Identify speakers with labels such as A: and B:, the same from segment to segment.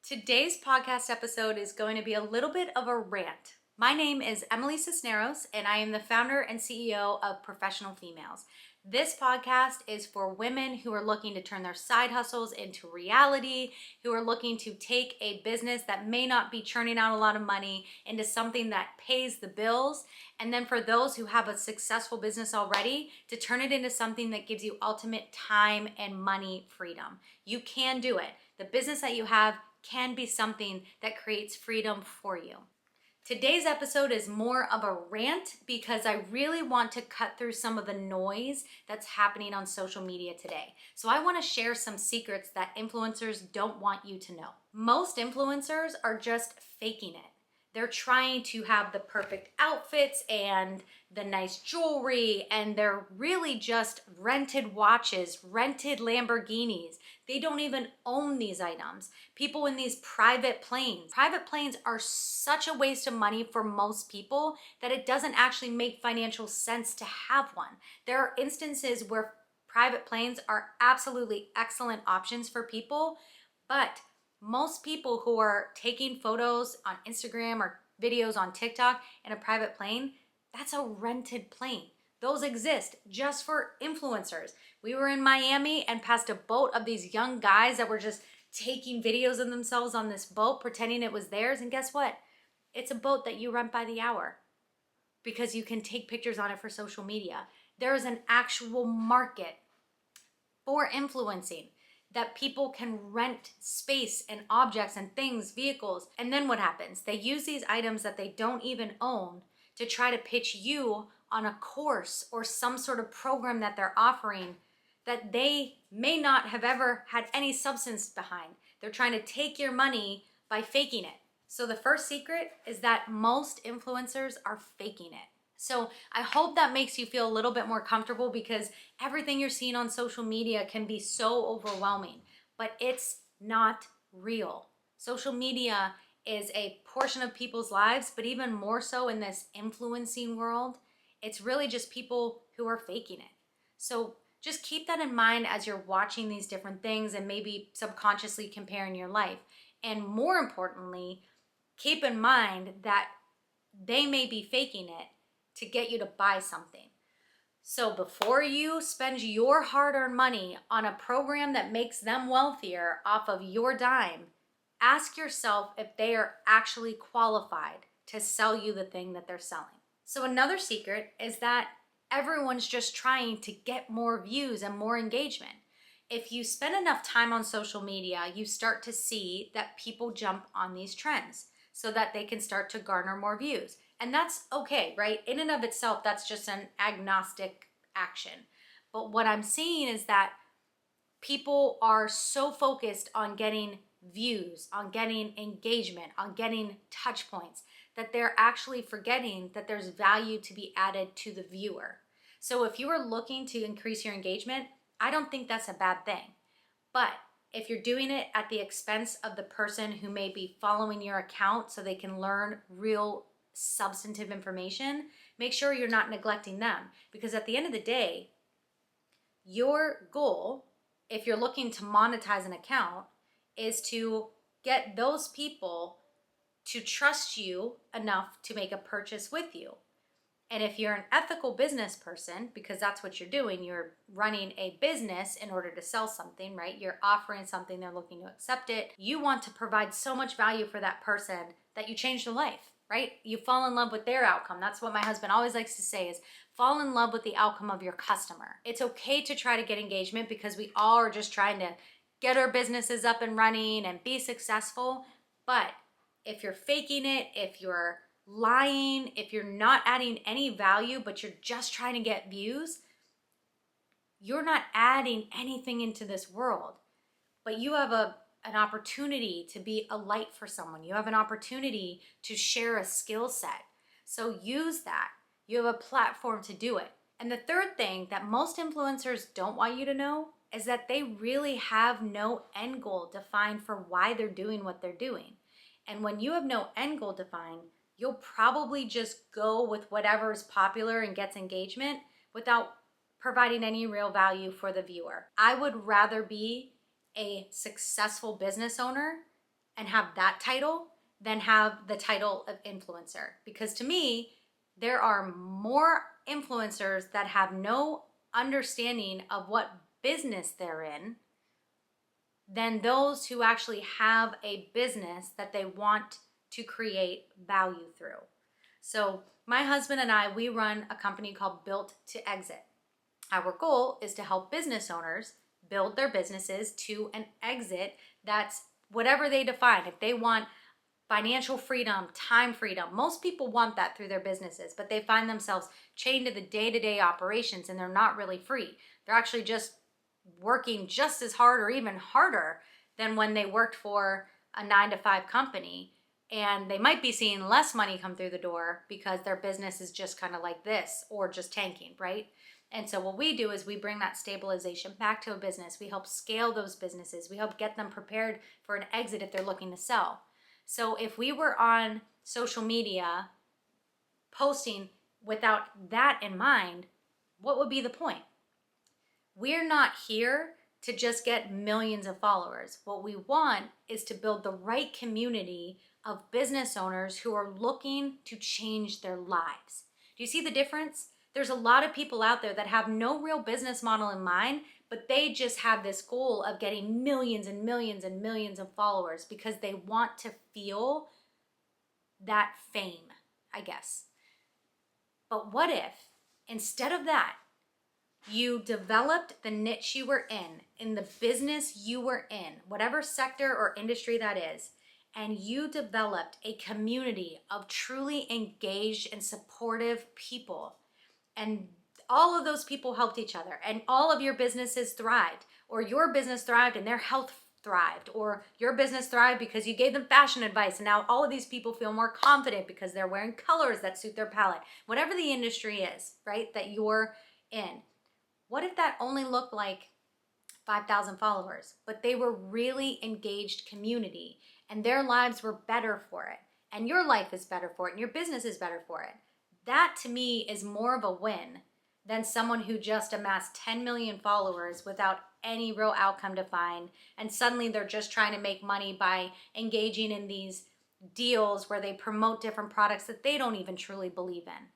A: Today's podcast episode is going to be a little bit of a rant. My name is Emily Cisneros, and I am the founder and CEO of Professional Females. This podcast is for women who are looking to turn their side hustles into reality, who are looking to take a business that may not be churning out a lot of money into something that pays the bills, and then for those who have a successful business already, to turn it into something that gives you ultimate time and money freedom. You can do it. The business that you have can be something that creates freedom for you. Today's episode is more of a rant because I really want to cut through some of the noise that's happening on social media today. So I want to share some secrets that influencers don't want you to know. Most influencers are just faking it. They're trying to have the perfect outfits and the nice jewelry, and they're really just rented watches, rented Lamborghinis. They don't even own these items. People in these private planes. Private planes are such a waste of money for most people that it doesn't actually make financial sense to have one. There are instances where private planes are absolutely excellent options for people, but most people who are taking photos on Instagram or videos on TikTok in a private plane, that's a rented plane. Those exist just for influencers. We were in Miami and passed a boat of these young guys that were just taking videos of themselves on this boat, pretending it was theirs. And guess what? It's a boat that you rent by the hour because you can take pictures on it for social media. There is an actual market for influencing, that people can rent space and objects and things, vehicles. And then what happens? They use these items that they don't even own to try to pitch you on a course or some sort of program that they're offering that they may not have ever had any substance behind. They're trying to take your money by faking it. So the first secret is that most influencers are faking it. So I hope that makes you feel a little bit more comfortable, because everything you're seeing on social media can be so overwhelming, but it's not real. Social media is a portion of people's lives, but even more so in this influencing world, it's really just people who are faking it. So just keep that in mind as you're watching these different things and maybe subconsciously comparing your life. And more importantly, keep in mind that they may be faking it to get you to buy something. So before you spend your hard-earned money on a program that makes them wealthier off of your dime, ask yourself if they are actually qualified to sell you the thing that they're selling. So another secret is that everyone's just trying to get more views and more engagement. If you spend enough time on social media, you start to see that people jump on these trends so that they can start to garner more views. And that's okay, right? In and of itself, that's just an agnostic action. But what I'm seeing is that people are so focused on getting views, on getting engagement, on getting touch points, that they're actually forgetting that there's value to be added to the viewer. So if you are looking to increase your engagement, I don't think that's a bad thing. But if you're doing it at the expense of the person who may be following your account so they can learn real substantive information, make sure you're not neglecting them. Because at the end of the day, your goal, if you're looking to monetize an account, is to get those people to trust you enough to make a purchase with you. And if you're an ethical business person, because that's what you're doing, you're running a business in order to sell something, right? You're offering something, they're looking to accept it. You want to provide so much value for that person that you change their life, right? You fall in love with their outcome. That's what my husband always likes to say, is fall in love with the outcome of your customer. It's okay to try to get engagement because we all are just trying to get our businesses up and running and be successful. But if you're faking it, if you're lying, if you're not adding any value, but you're just trying to get views, you're not adding anything into this world. But you have an opportunity to be a light for someone. You have an opportunity to share a skill set. So use that. You have a platform to do it. And the third thing that most influencers don't want you to know is that they really have no end goal defined for why they're doing what they're doing. And when you have no end goal defined, you'll probably just go with whatever is popular and gets engagement without providing any real value for the viewer. I would rather be a successful business owner and have that title than have the title of influencer. Because to me, there are more influencers that have no understanding of what business they're in than those who actually have a business that they want to create value through. So my husband and I, we run a company called Built to Exit. Our goal is to help business owners build their businesses to an exit that's whatever they define. If they want financial freedom, time freedom, most people want that through their businesses, but they find themselves chained to the day-to-day operations and they're not really free. They're actually just working just as hard or even harder than when they worked for a 9-to-5 company. And they might be seeing less money come through the door because their business is just kind of like this or just tanking, right? And so what we do is we bring that stabilization back to a business. We help scale those businesses. We help get them prepared for an exit if they're looking to sell. So if we were on social media posting without that in mind, what would be the point? We're not here to just get millions of followers. What we want is to build the right community of business owners who are looking to change their lives. Do you see the difference? There's a lot of people out there that have no real business model in mind, but they just have this goal of getting millions and millions and millions of followers because they want to feel that fame, I guess. But what if, instead of that, you developed the niche you were in the business you were in, whatever sector or industry that is, and you developed a community of truly engaged and supportive people, and all of those people helped each other, and all of your businesses thrived, or your business thrived and their health thrived, or your business thrived because you gave them fashion advice, and now all of these people feel more confident because they're wearing colors that suit their palette. Whatever the industry is, right, that you're in. What if that only looked like 5,000 followers, but they were really engaged community and their lives were better for it, and your life is better for it, and your business is better for it? That to me is more of a win than someone who just amassed 10 million followers without any real outcome defined, and suddenly they're just trying to make money by engaging in these deals where they promote different products that they don't even truly believe in.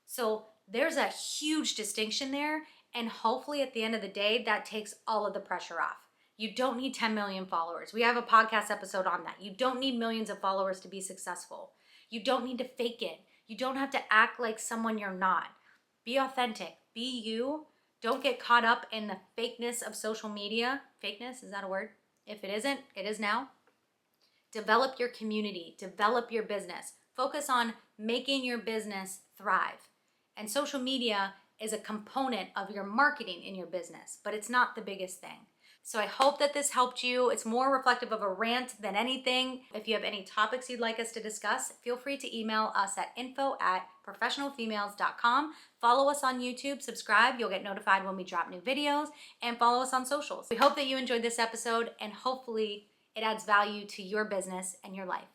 A: So there's a huge distinction there, and hopefully at the end of the day, that takes all of the pressure off. You don't need 10 million followers. We have a podcast episode on that. You don't need millions of followers to be successful. You don't need to fake it. You don't have to act like someone you're not. Be authentic. Be you. Don't get caught up in the fakeness of social media. Fakeness, is that a word? If it isn't, it is now. Develop your community. Develop your business. Focus on making your business thrive. And social media is a component of your marketing in your business, but it's not the biggest thing. So I hope that this helped you. It's more reflective of a rant than anything. If you have any topics you'd like us to discuss, feel free to email us at info@professionalfemales.com. Follow us on YouTube, subscribe. You'll get notified when we drop new videos, and follow us on socials. We hope that you enjoyed this episode, and hopefully it adds value to your business and your life.